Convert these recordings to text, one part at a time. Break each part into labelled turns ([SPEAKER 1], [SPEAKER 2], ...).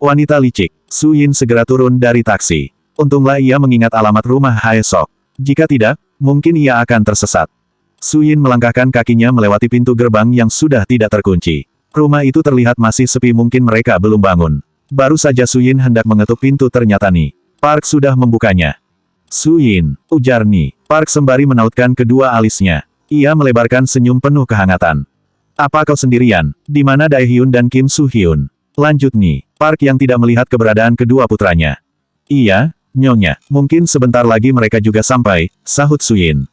[SPEAKER 1] Wanita licik. Su Yin segera turun dari taksi. Untunglah ia mengingat alamat rumah Hae Sok. Jika tidak, mungkin ia akan tersesat. Su Yin melangkahkan kakinya melewati pintu gerbang yang sudah tidak terkunci. Rumah itu terlihat masih sepi, mungkin mereka belum bangun. Baru saja Su Yin hendak mengetuk pintu, ternyata Ni Park sudah membukanya. Su Yin, ujar Ni Park sembari menautkan kedua alisnya. Ia melebarkan senyum penuh kehangatan. Apa kau sendirian? Di mana Dae Hyun dan Kim Soo Hyun? Lanjut Ni Park yang tidak melihat keberadaan kedua putranya. Iya, Nyonya, mungkin sebentar lagi mereka juga sampai, sahut Su Yin.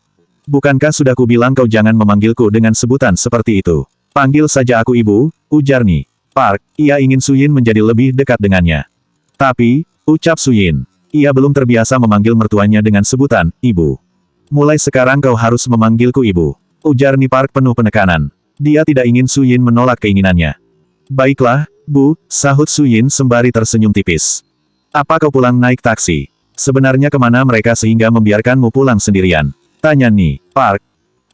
[SPEAKER 1] Bukankah sudah kubilang kau jangan memanggilku dengan sebutan seperti itu? Panggil saja aku ibu, ujar Ni Park. Ia ingin Su Yin menjadi lebih dekat dengannya. Tapi, ucap Su Yin, ia belum terbiasa memanggil mertuanya dengan sebutan ibu. Mulai sekarang kau harus memanggilku ibu, ujar Ni Park penuh penekanan. Dia tidak ingin Su Yin menolak keinginannya. Baiklah, Bu, sahut Su Yin sembari tersenyum tipis. Apa kau pulang naik taksi? Sebenarnya kemana mereka sehingga membiarkanmu pulang sendirian? Tanya Ni Park.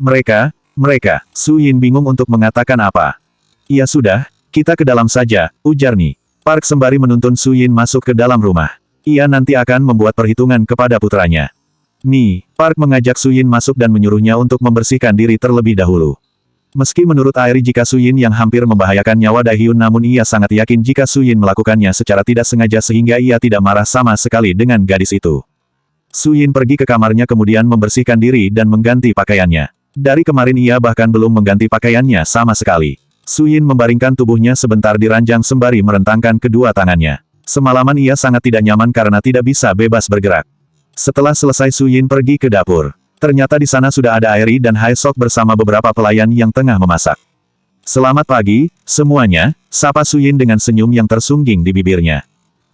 [SPEAKER 1] Mereka, Su Yin bingung untuk mengatakan apa. Ya sudah, kita ke dalam saja, ujar Ni Park sembari menuntun Su Yin masuk ke dalam rumah. Ia nanti akan membuat perhitungan kepada putranya. Ni Park mengajak Su Yin masuk dan menyuruhnya untuk membersihkan diri terlebih dahulu. Meski menurut Airi jika Su Yin yang hampir membahayakan nyawa Dae Hyun, namun ia sangat yakin jika Su Yin melakukannya secara tidak sengaja sehingga ia tidak marah sama sekali dengan gadis itu. Su Yin pergi ke kamarnya kemudian membersihkan diri dan mengganti pakaiannya. Dari kemarin ia bahkan belum mengganti pakaiannya sama sekali. Su Yin membaringkan tubuhnya sebentar di ranjang sembari merentangkan kedua tangannya. Semalaman ia sangat tidak nyaman karena tidak bisa bebas bergerak. Setelah selesai Su Yin pergi ke dapur. Ternyata di sana sudah ada Airi dan Hae Sok bersama beberapa pelayan yang tengah memasak. Selamat pagi, semuanya, sapa Su Yin dengan senyum yang tersungging di bibirnya.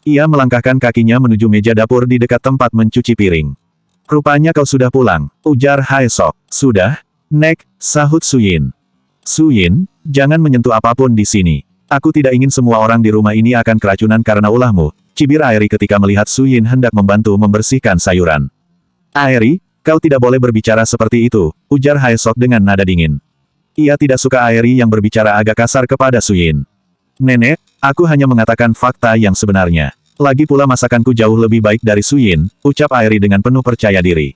[SPEAKER 1] Ia melangkahkan kakinya menuju meja dapur di dekat tempat mencuci piring. Rupanya kau sudah pulang, ujar Hae Sok. Sudah, Nek, sahut Su Yin. Su Yin, jangan menyentuh apapun di sini. Aku tidak ingin semua orang di rumah ini akan keracunan karena ulahmu, cibir Airi ketika melihat Su Yin hendak membantu membersihkan sayuran. Airi, kau tidak boleh berbicara seperti itu, ujar Hae Sok dengan nada dingin. Ia tidak suka Airi yang berbicara agak kasar kepada Su Yin. Nenek, aku hanya mengatakan fakta yang sebenarnya. Lagi pula masakanku jauh lebih baik dari Su Yin, ucap Airi dengan penuh percaya diri.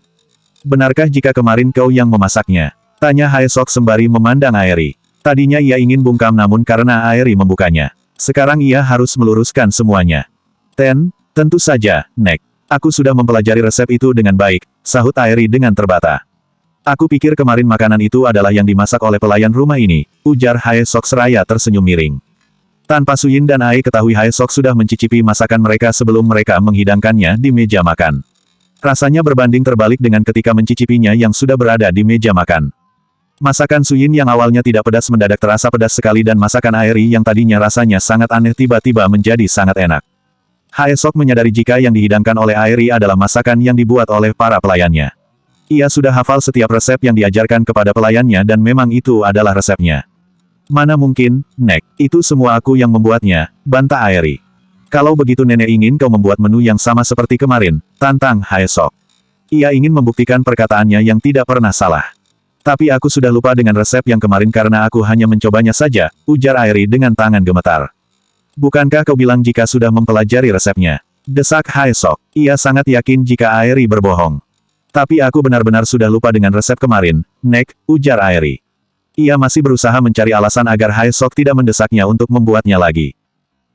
[SPEAKER 1] Benarkah jika kemarin kau yang memasaknya? Tanya Hae Sok sembari memandang Airi. Tadinya ia ingin bungkam namun karena Airi membukanya. Sekarang ia harus meluruskan semuanya. Tentu saja, Nek. Aku sudah mempelajari resep itu dengan baik, sahut Airi dengan terbata. Aku pikir kemarin makanan itu adalah yang dimasak oleh pelayan rumah ini, ujar Hae Sok seraya tersenyum miring. Tanpa Su Yin dan Ai ketahui Hae Sok sudah mencicipi masakan mereka sebelum mereka menghidangkannya di meja makan. Rasanya berbanding terbalik dengan ketika mencicipinya yang sudah berada di meja makan. Masakan Su Yin yang awalnya tidak pedas mendadak terasa pedas sekali dan masakan Airi yang tadinya rasanya sangat aneh tiba-tiba menjadi sangat enak. Hae Sok menyadari jika yang dihidangkan oleh Airi adalah masakan yang dibuat oleh para pelayannya. Ia sudah hafal setiap resep yang diajarkan kepada pelayannya dan memang itu adalah resepnya. Mana mungkin, Nek, itu semua aku yang membuatnya, bantah Airi. Kalau begitu nenek ingin kau membuat menu yang sama seperti kemarin, tantang Hae Sok. Ia ingin membuktikan perkataannya yang tidak pernah salah. Tapi aku sudah lupa dengan resep yang kemarin karena aku hanya mencobanya saja, ujar Airi dengan tangan gemetar. Bukankah kau bilang jika sudah mempelajari resepnya? Desak Hae Sok. Ia sangat yakin jika Airi berbohong. Tapi aku benar-benar sudah lupa dengan resep kemarin, Nek, ujar Airi. Ia masih berusaha mencari alasan agar Hae Sok tidak mendesaknya untuk membuatnya lagi.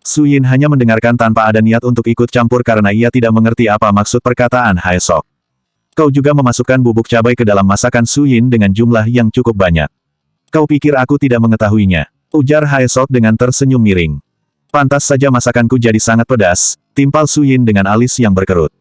[SPEAKER 1] Su Yin hanya mendengarkan tanpa ada niat untuk ikut campur karena ia tidak mengerti apa maksud perkataan Hae Sok. Kau juga memasukkan bubuk cabai ke dalam masakan Su Yin dengan jumlah yang cukup banyak. Kau pikir aku tidak mengetahuinya? Ujar Hae Sok dengan tersenyum miring. Pantas saja masakanku jadi sangat pedas, timpal Su Yin dengan alis yang berkerut.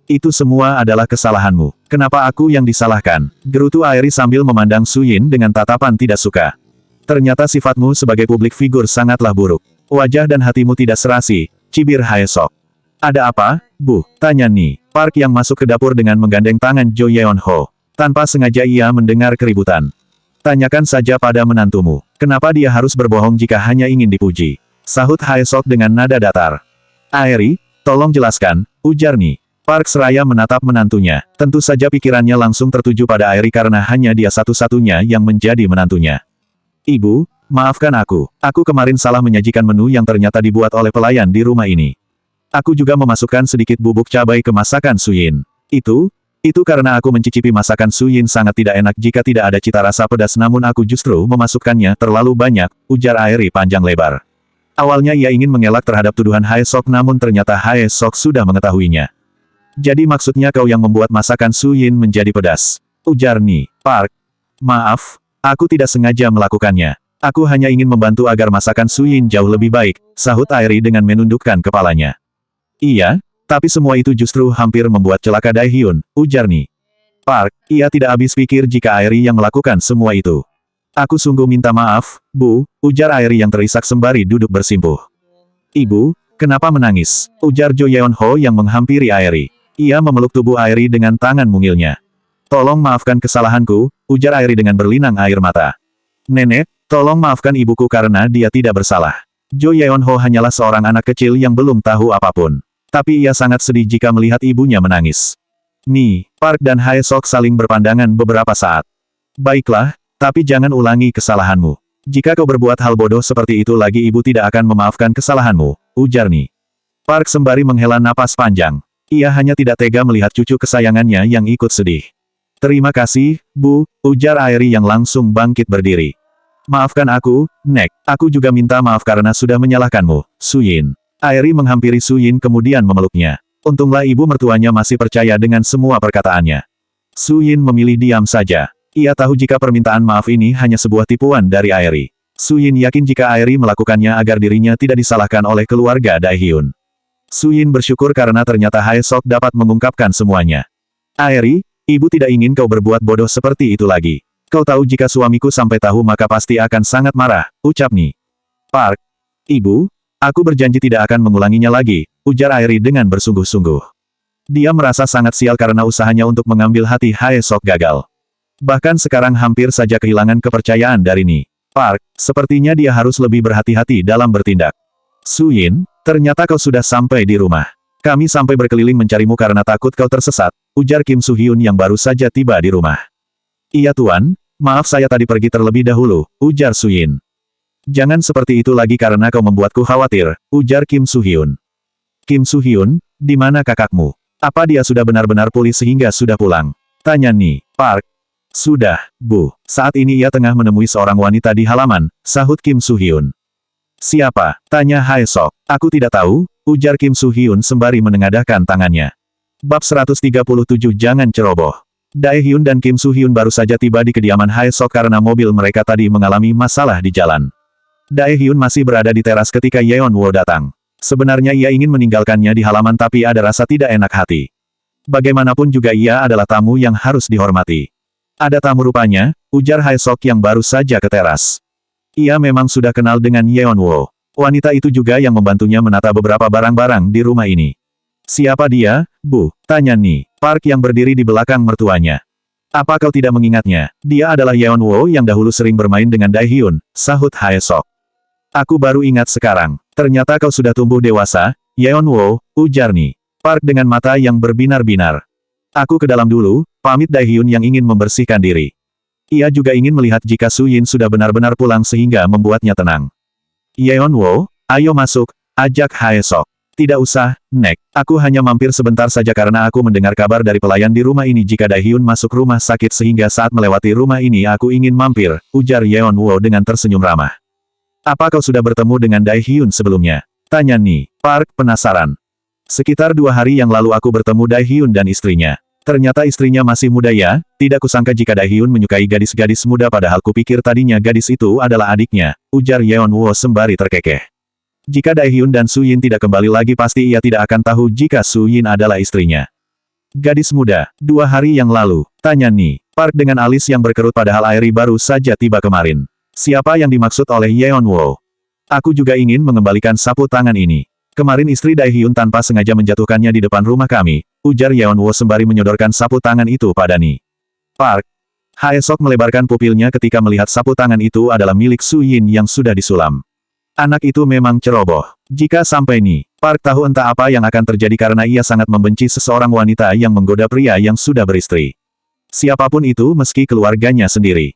[SPEAKER 1] Itu semua adalah kesalahanmu. Kenapa aku yang disalahkan? Gerutu Airi sambil memandang Su Yin dengan tatapan tidak suka. Ternyata sifatmu sebagai publik figur sangatlah buruk. Wajah dan hatimu tidak serasi, cibir Hae Sok. Ada apa, Bu? Tanya Ni Park yang masuk ke dapur dengan menggandeng tangan Jo Yeon Ho. Tanpa sengaja ia mendengar keributan. Tanyakan saja pada menantumu. Kenapa dia harus berbohong jika hanya ingin dipuji? Sahut Hae Sok dengan nada datar. Airi, tolong jelaskan, ujar Ni Park seraya menatap menantunya. Tentu saja pikirannya langsung tertuju pada Airi karena hanya dia satu-satunya yang menjadi menantunya. Ibu, Maafkan aku. Aku kemarin salah menyajikan menu yang ternyata dibuat oleh pelayan di rumah ini. Aku juga memasukkan sedikit bubuk cabai ke masakan Suyin. Itu karena aku mencicipi masakan Suyin sangat tidak enak jika tidak ada cita rasa pedas namun aku justru memasukkannya terlalu banyak, ujar Airi panjang lebar. Awalnya ia ingin mengelak terhadap tuduhan Hae Sok namun ternyata Hae Sok sudah mengetahuinya. Jadi maksudnya kau yang membuat masakan Suyin menjadi pedas. Ujar Ni Park. Maaf, aku tidak sengaja melakukannya. Aku hanya ingin membantu agar masakan Suyin jauh lebih baik, sahut Airi dengan menundukkan kepalanya. Iya, tapi semua itu justru hampir membuat celaka Daehyun, ujar Ni Park. Ia tidak habis pikir jika Airi yang melakukan semua itu. Aku sungguh minta maaf, Bu, ujar Airi yang terisak sembari duduk bersimpuh. Ibu, kenapa menangis? Ujar Jo Yeon Ho yang menghampiri Airi. Ia memeluk tubuh Airi dengan tangan mungilnya. Tolong maafkan kesalahanku, ujar Airi dengan berlinang air mata. Nenek, tolong maafkan ibuku karena dia tidak bersalah. Jo Yeon Ho hanyalah seorang anak kecil yang belum tahu apapun. Tapi ia sangat sedih jika melihat ibunya menangis. Ni Park dan Hae Sok saling berpandangan beberapa saat. Baiklah, tapi jangan ulangi kesalahanmu. Jika kau berbuat hal bodoh seperti itu lagi ibu tidak akan memaafkan kesalahanmu, ujar Ni Park sembari menghela napas panjang. Ia hanya tidak tega melihat cucu kesayangannya yang ikut sedih. Terima kasih, Bu, ujar Airi yang langsung bangkit berdiri. Maafkan aku, Nek. Aku juga minta maaf karena sudah menyalahkanmu, Suyin. Airi menghampiri Suyin kemudian memeluknya. Untunglah ibu mertuanya masih percaya dengan semua perkataannya. Suyin memilih diam saja. Ia tahu jika permintaan maaf ini hanya sebuah tipuan dari Airi. Suyin yakin jika Airi melakukannya agar dirinya tidak disalahkan oleh keluarga Daehyun. Suyin bersyukur karena ternyata Hae Sok dapat mengungkapkan semuanya. Airi, ibu tidak ingin kau berbuat bodoh seperti itu lagi. Kau tahu jika suamiku sampai tahu maka pasti akan sangat marah, ucap Ni Park. Ibu, aku berjanji tidak akan mengulanginya lagi, ujar Airi dengan bersungguh-sungguh. Dia merasa sangat sial karena usahanya untuk mengambil hati Hae Sok gagal. Bahkan sekarang hampir saja kehilangan kepercayaan dari Ni Park, sepertinya dia harus lebih berhati-hati dalam bertindak. Suyin, ternyata kau sudah sampai di rumah. Kami sampai berkeliling mencarimu karena takut kau tersesat, ujar Kim Soo-hyun yang baru saja tiba di rumah. Iya Tuan, maaf saya tadi pergi terlebih dahulu, ujar Suyin. Jangan seperti itu lagi karena kau membuatku khawatir, ujar Kim Soo-hyun. Kim Soo-hyun, di mana kakakmu? Apa dia sudah benar-benar pulih sehingga sudah pulang? Tanya Ni Park. Sudah, Bu. Saat ini ia tengah menemui seorang wanita di halaman, sahut Kim Soo-hyun. Siapa? Tanya Hae Sok. Aku tidak tahu, ujar Kim Soo-hyun sembari menengadahkan tangannya. Bab 137 Jangan ceroboh. Daehyun dan Kim Soo-hyun baru saja tiba di kediaman Hae Sok karena mobil mereka tadi mengalami masalah di jalan. Daehyun masih berada di teras ketika Yeon Wo datang. Sebenarnya ia ingin meninggalkannya di halaman tapi ada rasa tidak enak hati. Bagaimanapun juga ia adalah tamu yang harus dihormati. Ada tamu rupanya, ujar Hae Sok yang baru saja ke teras. Ia memang sudah kenal dengan Yeon Wo. Wanita itu juga yang membantunya menata beberapa barang-barang di rumah ini. Siapa dia, Bu? Tanya Ni Park yang berdiri di belakang mertuanya. Apa kau tidak mengingatnya? Dia adalah Yeon Wo yang dahulu sering bermain dengan Daehyun, sahut Hae Sok. Aku baru ingat sekarang. Ternyata kau sudah tumbuh dewasa, Yeon Wo, ujar Ni Park dengan mata yang berbinar-binar. Aku ke dalam dulu, pamit Daehyun yang ingin membersihkan diri. Ia juga ingin melihat jika Suyin sudah benar-benar pulang sehingga membuatnya tenang. Yeon Wo, ayo masuk, ajak Hae Sok. Tidak usah, Nek. Aku hanya mampir sebentar saja karena aku mendengar kabar dari pelayan di rumah ini jika Daehyun masuk rumah sakit sehingga saat melewati rumah ini aku ingin mampir, ujar Yeon Wo dengan tersenyum ramah. Apa kau sudah bertemu dengan Daehyun sebelumnya? Tanya Ni Park penasaran. Sekitar 2 hari yang lalu aku bertemu Daehyun dan istrinya. Ternyata istrinya masih muda ya, tidak kusangka jika Daehyun menyukai gadis-gadis muda padahal kupikir tadinya gadis itu adalah adiknya, ujar Yeon Wo sembari terkekeh. Jika Daehyun dan Suyin tidak kembali lagi pasti ia tidak akan tahu jika Suyin adalah istrinya. Gadis muda, 2 hari yang lalu, tanya Ni Park dengan alis yang berkerut padahal Airi baru saja tiba kemarin. Siapa yang dimaksud oleh Yeon Wo? Aku juga ingin mengembalikan sapu tangan ini. Kemarin istri Daehyun tanpa sengaja menjatuhkannya di depan rumah kami, ujar Yeon Wo sembari menyodorkan sapu tangan itu pada Ni Park. Hae Sok melebarkan pupilnya ketika melihat sapu tangan itu adalah milik Suyin yang sudah disulam. Anak itu memang ceroboh. Jika sampai Ni Park tahu entah apa yang akan terjadi karena ia sangat membenci seseorang wanita yang menggoda pria yang sudah beristri. Siapapun itu meski keluarganya sendiri.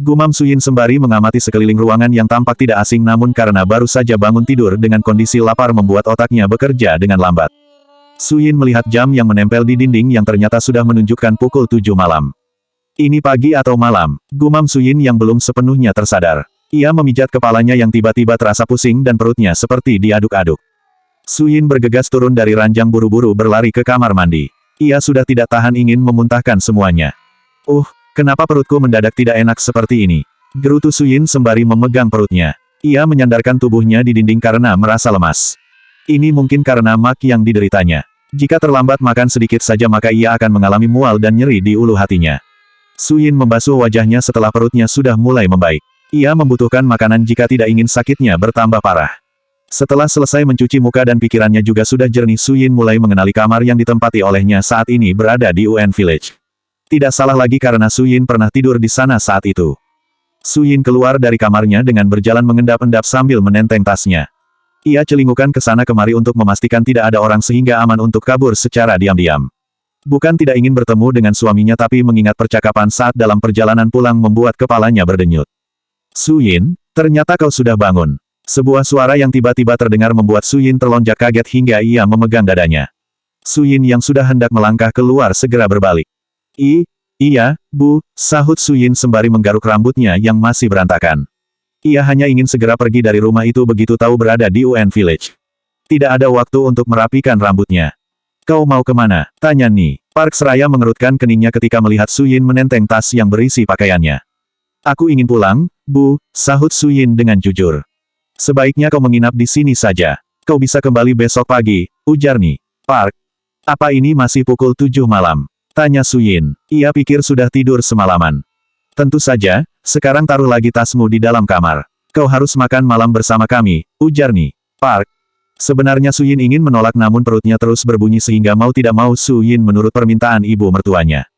[SPEAKER 1] Gumam Suyin sembari mengamati sekeliling ruangan yang tampak tidak asing namun karena baru saja bangun tidur dengan kondisi lapar membuat otaknya bekerja dengan lambat. Suyin melihat jam yang menempel di dinding yang ternyata sudah menunjukkan pukul 7 malam. Ini pagi atau malam, gumam Suyin yang belum sepenuhnya tersadar. Ia memijat kepalanya yang tiba-tiba terasa pusing dan perutnya seperti diaduk-aduk. Suyin bergegas turun dari ranjang buru-buru berlari ke kamar mandi. Ia sudah tidak tahan ingin memuntahkan semuanya. Kenapa perutku mendadak tidak enak seperti ini? Gerutu Suyin sembari memegang perutnya. Ia menyandarkan tubuhnya di dinding karena merasa lemas. Ini mungkin karena mak yang dideritanya. Jika terlambat makan sedikit saja maka ia akan mengalami mual dan nyeri di ulu hatinya. Suyin membasuh wajahnya setelah perutnya sudah mulai membaik. Ia membutuhkan makanan jika tidak ingin sakitnya bertambah parah. Setelah selesai mencuci muka dan pikirannya juga sudah jernih, Suyin mulai mengenali kamar yang ditempati olehnya saat ini berada di UN Village. Tidak salah lagi karena Suyin pernah tidur di sana saat itu. Suyin keluar dari kamarnya dengan berjalan mengendap-endap sambil menenteng tasnya. Ia celingukan ke sana kemari untuk memastikan tidak ada orang sehingga aman untuk kabur secara diam-diam. Bukan tidak ingin bertemu dengan suaminya tapi mengingat percakapan saat dalam perjalanan pulang membuat kepalanya berdenyut. Suyin, ternyata kau sudah bangun. Sebuah suara yang tiba-tiba terdengar membuat Suyin terlonjak kaget hingga ia memegang dadanya. Suyin yang sudah hendak melangkah keluar segera berbalik. Iya, Bu, sahut Suyin sembari menggaruk rambutnya yang masih berantakan. Ia hanya ingin segera pergi dari rumah itu begitu tahu berada di UN Village. Tidak ada waktu untuk merapikan rambutnya. Kau mau kemana? Tanya Ni. Park Seraya mengerutkan keningnya ketika melihat Suyin menenteng tas yang berisi pakaiannya. Aku ingin pulang, Bu, sahut Suyin dengan jujur. Sebaiknya kau menginap di sini saja. Kau bisa kembali besok pagi, ujar Ni. Park. Apa ini masih pukul 7 malam? Tanya Suyin. Ia pikir sudah tidur semalaman. Tentu saja, sekarang taruh lagi tasmu di dalam kamar. Kau harus makan malam bersama kami, ujar Ni. Park. Sebenarnya Suyin ingin menolak namun perutnya terus berbunyi sehingga mau tidak mau Suyin menurut permintaan ibu mertuanya.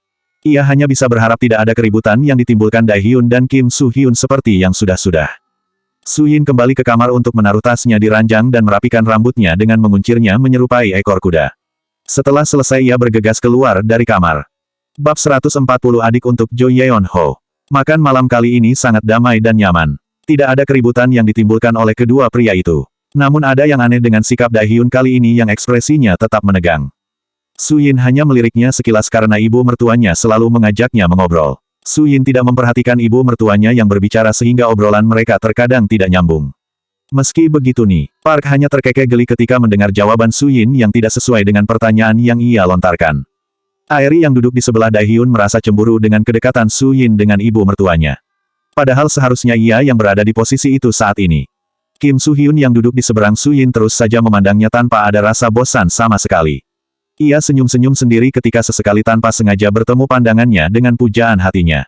[SPEAKER 1] Ia hanya bisa berharap tidak ada keributan yang ditimbulkan Dae-hyun dan Kim Soo-hyun seperti yang sudah-sudah. Suyin kembali ke kamar untuk menaruh tasnya di ranjang dan merapikan rambutnya dengan menguncirnya menyerupai ekor kuda. Setelah selesai ia bergegas keluar dari kamar. Bab 140 adik untuk Jo Yeon-ho. Makan malam kali ini sangat damai dan nyaman. Tidak ada keributan yang ditimbulkan oleh kedua pria itu. Namun ada yang aneh dengan sikap Dae-hyun kali ini yang ekspresinya tetap menegang. Suyin hanya meliriknya sekilas karena ibu mertuanya selalu mengajaknya mengobrol. Suyin tidak memperhatikan ibu mertuanya yang berbicara sehingga obrolan mereka terkadang tidak nyambung. Meski begitu nih, Park hanya terkekeh geli ketika mendengar jawaban Suyin yang tidak sesuai dengan pertanyaan yang ia lontarkan. Airi yang duduk di sebelah Dae-hyun merasa cemburu dengan kedekatan Suyin dengan ibu mertuanya. Padahal seharusnya ia yang berada di posisi itu saat ini. Kim Soo-hyun yang duduk di seberang Suyin terus saja memandangnya tanpa ada rasa bosan sama sekali. Ia senyum-senyum sendiri ketika sesekali tanpa sengaja bertemu pandangannya dengan pujaan hatinya.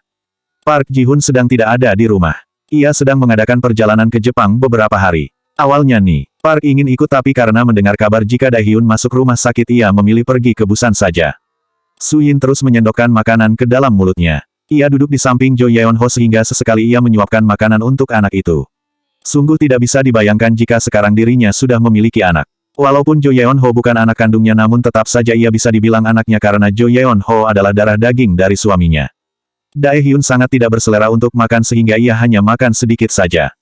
[SPEAKER 1] Park Ji-hun sedang tidak ada di rumah. Ia sedang mengadakan perjalanan ke Jepang beberapa hari. Awalnya nih, Park ingin ikut tapi karena mendengar kabar jika Dae-hyun masuk rumah sakit ia memilih pergi ke Busan saja. Suyin terus menyendokkan makanan ke dalam mulutnya. Ia duduk di samping Jo Yeon-ho sehingga sesekali ia menyuapkan makanan untuk anak itu. Sungguh tidak bisa dibayangkan jika sekarang dirinya sudah memiliki anak. Walaupun Jo Yeon-ho bukan anak kandungnya namun tetap saja ia bisa dibilang anaknya karena Jo Yeon-ho adalah darah daging dari suaminya. Dae-hyun sangat tidak berselera untuk makan sehingga ia hanya makan sedikit saja.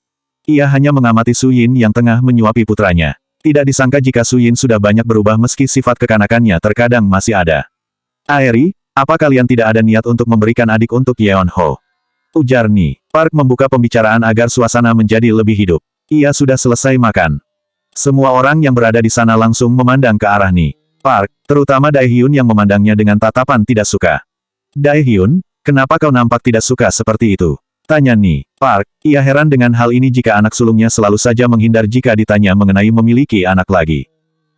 [SPEAKER 1] Ia hanya mengamati Suyin yang tengah menyuapi putranya. Tidak disangka jika Suyin sudah banyak berubah meski sifat kekanakannya terkadang masih ada. Airi, apa kalian tidak ada niat untuk memberikan adik untuk Yeon-ho? Ujar Ni. Park membuka pembicaraan agar suasana menjadi lebih hidup. Ia sudah selesai makan. Semua orang yang berada di sana langsung memandang ke arah Ni. Park, terutama Dae-hyun yang memandangnya dengan tatapan tidak suka. Dae-hyun, kenapa kau nampak tidak suka seperti itu? Tanya Ni. Park, ia heran dengan hal ini jika anak sulungnya selalu saja menghindar jika ditanya mengenai memiliki anak lagi.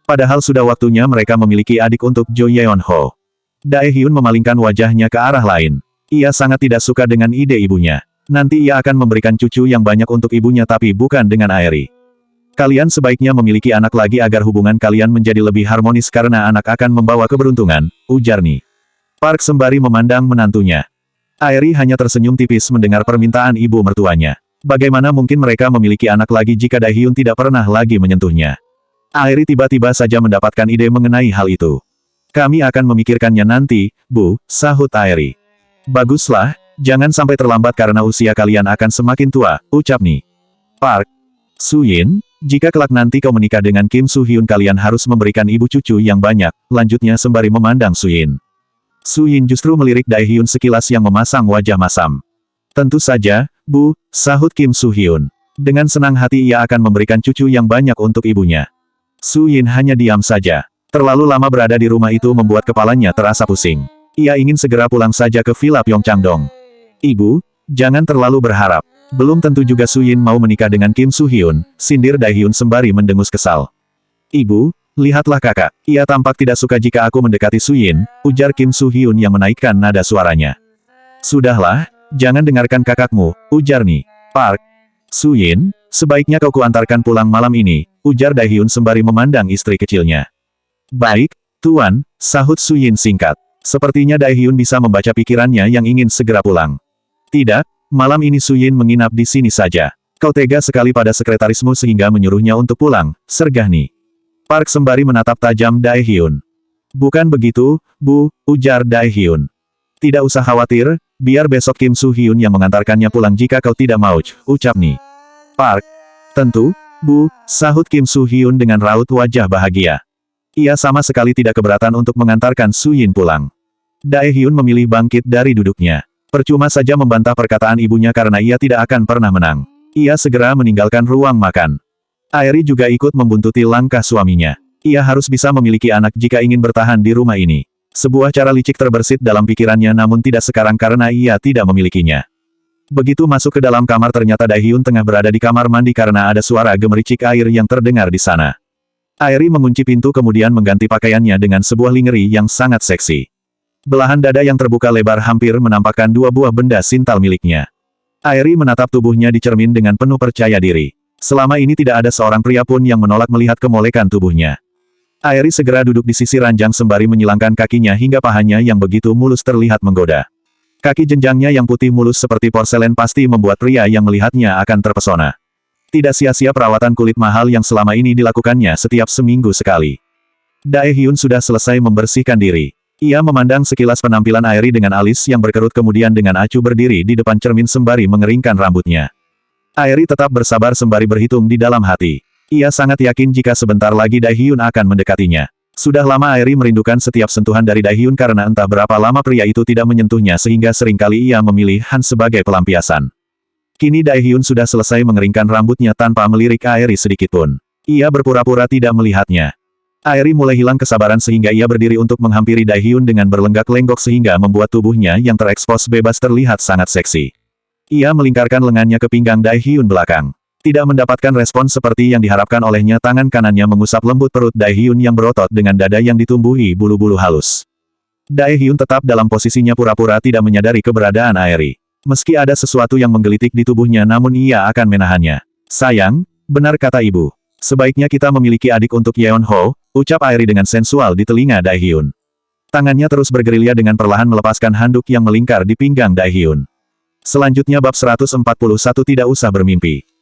[SPEAKER 1] Padahal sudah waktunya mereka memiliki adik untuk Jo Yeon-ho. Dae-hyun memalingkan wajahnya ke arah lain. Ia sangat tidak suka dengan ide ibunya. Nanti ia akan memberikan cucu yang banyak untuk ibunya tapi bukan dengan Airi. Kalian sebaiknya memiliki anak lagi agar hubungan kalian menjadi lebih harmonis karena anak akan membawa keberuntungan, ujar Ni. Park sembari memandang menantunya. Airi hanya tersenyum tipis mendengar permintaan ibu mertuanya. Bagaimana mungkin mereka memiliki anak lagi jika Dae-hyun tidak pernah lagi menyentuhnya? Airi tiba-tiba saja mendapatkan ide mengenai hal itu. Kami akan memikirkannya nanti, Bu, sahut Airi. Baguslah, Jangan sampai terlambat karena usia kalian akan semakin tua, ucap Ni. Park. Su-yin, jika kelak nanti kau menikah dengan Kim Su-hyun kalian harus memberikan ibu cucu yang banyak, lanjutnya sembari memandang Su-yin. Su-yin justru melirik Dae-hyun sekilas yang memasang wajah masam. Tentu saja, Bu, sahut Kim Su-hyun. Dengan senang hati ia akan memberikan cucu yang banyak untuk ibunya. Su-yin hanya diam saja. Terlalu lama berada di rumah itu membuat kepalanya terasa pusing. Ia ingin segera pulang saja ke Villa Pyeongchangdong. Ibu, jangan terlalu berharap. Belum tentu juga Su-yin mau menikah dengan Kim Su-hyun, sindir Dae-hyun sembari mendengus kesal. Ibu, lihatlah kakak, ia tampak tidak suka jika aku mendekati Su-yin, ujar Kim Su-hyun yang menaikkan nada suaranya. Sudahlah, jangan dengarkan kakakmu, ujar Ni. Park. Su-yin, sebaiknya kau kuantarkan pulang malam ini, ujar Dae-hyun sembari memandang istri kecilnya. Baik, Tuan, sahut Su-yin singkat. Sepertinya Dae-hyun bisa membaca pikirannya yang ingin segera pulang. Tidak, malam ini Su-yin menginap di sini saja. Kau tega sekali pada sekretarismu sehingga menyuruhnya untuk pulang, sergah Ni. Park sembari menatap tajam Dae-hyun. Bukan begitu, Bu, ujar Dae-hyun. Tidak usah khawatir, biar besok Kim Su-hyun yang mengantarkannya pulang jika kau tidak mau, ucap Ni. Park. Tentu, Bu, sahut Kim Su-hyun dengan raut wajah bahagia. Ia sama sekali tidak keberatan untuk mengantarkan Su-yin pulang. Dae-hyun memilih bangkit dari duduknya. Percuma saja membantah perkataan ibunya karena ia tidak akan pernah menang. Ia segera meninggalkan ruang makan. Aeri juga ikut membuntuti langkah suaminya. Ia harus bisa memiliki anak jika ingin bertahan di rumah ini. Sebuah cara licik terbersit dalam pikirannya namun tidak sekarang karena ia tidak memilikinya. Begitu masuk ke dalam kamar ternyata Dae-hyun tengah berada di kamar mandi karena ada suara gemericik air yang terdengar di sana. Aeri mengunci pintu kemudian mengganti pakaiannya dengan sebuah lingerie yang sangat seksi. Belahan dada yang terbuka lebar hampir menampakkan dua buah benda sintal miliknya. Aeri menatap tubuhnya di cermin dengan penuh percaya diri. Selama ini tidak ada seorang pria pun yang menolak melihat kemolekan tubuhnya. Aeri segera duduk di sisi ranjang sembari menyilangkan kakinya hingga pahanya yang begitu mulus terlihat menggoda. Kaki jenjangnya yang putih mulus seperti porselen pasti membuat pria yang melihatnya akan terpesona. Tidak sia-sia perawatan kulit mahal yang selama ini dilakukannya setiap seminggu sekali. Dae-hyun sudah selesai membersihkan diri. Ia memandang sekilas penampilan Aeri dengan alis yang berkerut kemudian dengan acuh berdiri di depan cermin sembari mengeringkan rambutnya. Aeri tetap bersabar sembari berhitung di dalam hati. Ia sangat yakin jika sebentar lagi Dae-hyun akan mendekatinya. Sudah lama Aeri merindukan setiap sentuhan dari Dae-hyun karena entah berapa lama pria itu tidak menyentuhnya sehingga seringkali ia memilih Han sebagai pelampiasan. Kini Dae-hyun sudah selesai mengeringkan rambutnya tanpa melirik Aeri sedikitpun. Ia berpura-pura tidak melihatnya. Aeri mulai hilang kesabaran sehingga ia berdiri untuk menghampiri Dae-hyun dengan berlenggak-lenggok sehingga membuat tubuhnya yang terekspos bebas terlihat sangat seksi. Ia melingkarkan lengannya ke pinggang Dae-hyun belakang. Tidak mendapatkan respon seperti yang diharapkan olehnya tangan kanannya mengusap lembut perut Dae-hyun yang berotot dengan dada yang ditumbuhi bulu-bulu halus. Dae-hyun tetap dalam posisinya pura-pura tidak menyadari keberadaan Aeri. Meski ada sesuatu yang menggelitik di tubuhnya namun ia akan menahannya. Sayang, benar kata ibu. Sebaiknya kita memiliki adik untuk Yeon-ho, ucap Aeri dengan sensual di telinga Dae-hyun. Tangannya terus bergerilya dengan perlahan melepaskan handuk yang melingkar di pinggang Dae-hyun. Selanjutnya bab 141 tidak usah bermimpi.